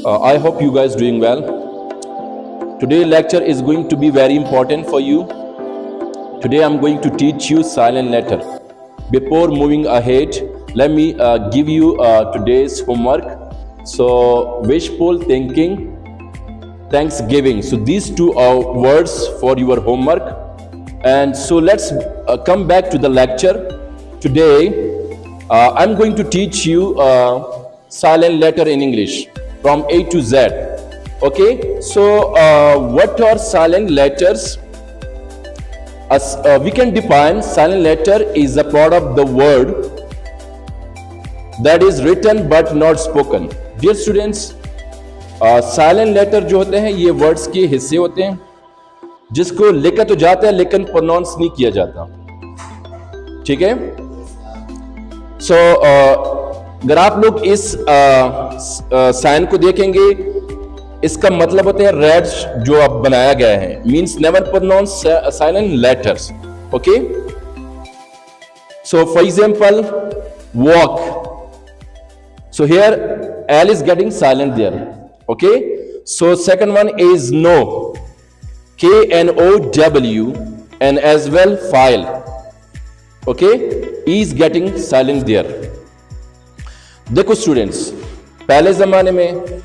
I hope you guys doing well. Today lecture is going to be very important for you. Today I'm going to teach you silent letter. Before moving ahead, let me give you today's homework. So wishful thinking, Thanksgiving. So these two are words for your homework. And so let's come back to the lecture. Today I'm going to teach you silent letter in English from A to Z. Okay, so what are silent letters? We can define silent letter is a part of the word that is written but not spoken. Dear students, silent letter जो होते हैं ये words के हिस्से होते हैं जिसको लिखा तो जाता है लेकिन प्रोनाउंस नहीं किया जाता. ठीक है. सो अगर आप लोग इस साइन को देखेंगे, इसका मतलब होता है रेड जो अब बनाया गया है, means never pronounce silent letters. Okay. So for example walk. So here L is getting silent there. Okay, so second one is no, KNOW, and as well file. Okay, E is getting silent there. देखो students, पहले जमाने में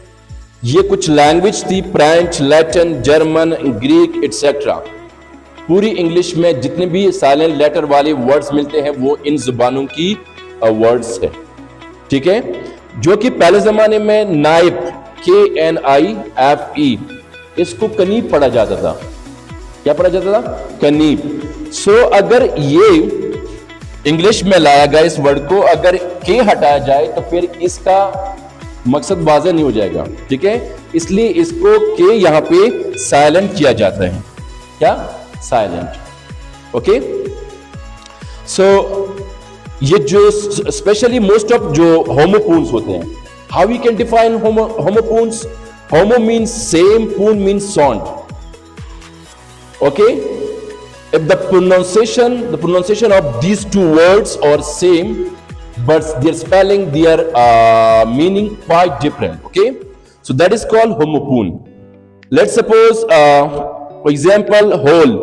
ये कुछ language थी, French, Latin, German, Greek etcetera. पूरी English में जितने भी साइलेंट लेटर वाले वर्ड्स मिलते हैं वो इन जुबानों की वर्ड्स है. ठीक है, जो कि पहले जमाने में नाइफ, KNIFE, इसको कनीब पढ़ा जाता था. क्या पढ़ा जाता था? कनीब. सो अगर ये इंग्लिश में लाया गया इस वर्ड को, अगर के हटाया जाए तो फिर इसका मकसद वाज़ेह नहीं हो जाएगा. ठीक है, इसलिए इसको के यहां पे साइलेंट किया जाता है. क्या? साइलेंट. ओके. सो ये जो स्पेशली मोस्ट ऑफ जो होमोफोन्स होते हैं, how we can define homophones? Homo means same, phone means sound. Okay. If the pronunciation of these two words are same, but their spelling, their meaning quite different. Okay, so that is called homophone. Let's suppose for example whole.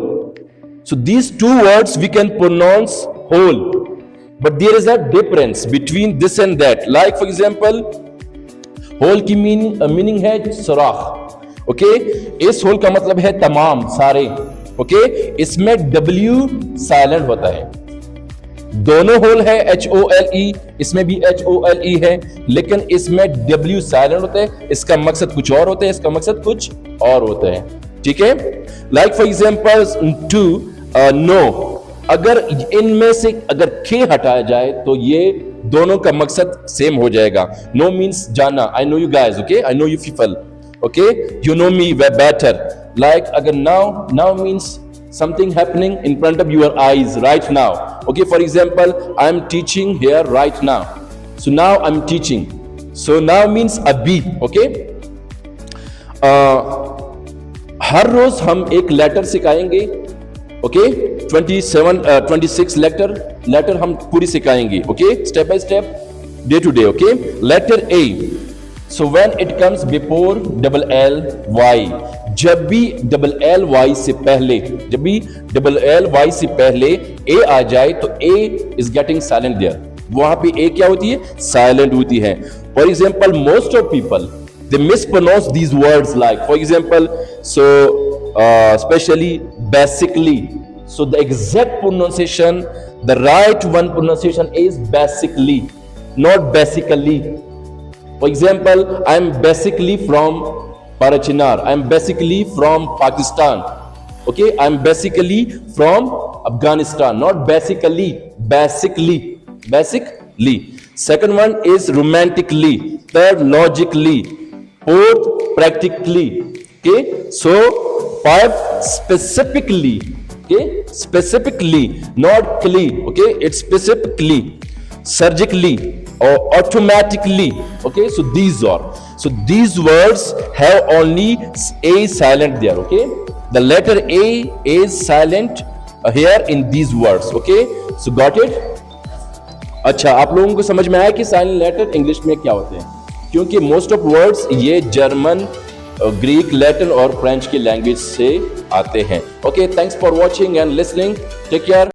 So these two words we can pronounce whole, but there is a difference between this and that. Like for example, whole की meaning है सुराख. Okay, इस whole का मतलब है तमाम, सारे. Okay, इसमें W साइलेंट होता है. दोनों whole है HOLE, इसमें भी HOLE है, लेकिन इसमें W साइलेंट होता है. इसका मकसद कुछ और होता है, इसका मकसद कुछ और होता है. ठीक है. Like for example two, no. अगर इनमें से अगर खे हटाया जाए तो ये दोनों का मकसद सेम हो जाएगा. नो मीन्स जाना. I know you guys. Okay, I know you people. Okay, you know me way better. Like अगर now means something happening in front of your eyes right now. Okay, for example I am teaching here right now. So now I am teaching. So now means अभी. Okay. हर रोज हम एक letter सिखाएंगे. Okay, 26 letter हम पूरी सिखाएंगे. Okay, step by step, day to day. Okay, letter a. So when it comes before double l y, जब भी डबल एल वाई से पहले ए आ जाए तो ए इज गेटिंग साइलेंट देयर. वहां पे ए क्या होती है? साइलेंट होती है. For example most of people they mispronounce these words. Like for example, so especially basically. So the exact pronunciation, the right one pronunciation is basically, not basically. For example, I am basically from Parachinar. I am basically from Pakistan. Okay, I am basically from Afghanistan. Not basically, basically. Second one is romantically. Third, logically. Fourth, practically. Okay, so 5, specifically. Okay, specifically, not clearly. Okay, it's specifically, surgically, or automatically. Okay, so these words have only a silent there. Okay, the letter A is silent here in these words. Okay, so got it? अच्छा, आप लोगों को समझ में आया कि silent letter English में क्या होते हैं. क्योंकि मोस्ट ऑफ वर्ड्स ये जर्मन, ग्रीक, लैटिन और फ्रेंच की लैंग्वेज से आते हैं। Okay, thanks for watching and listening, take care.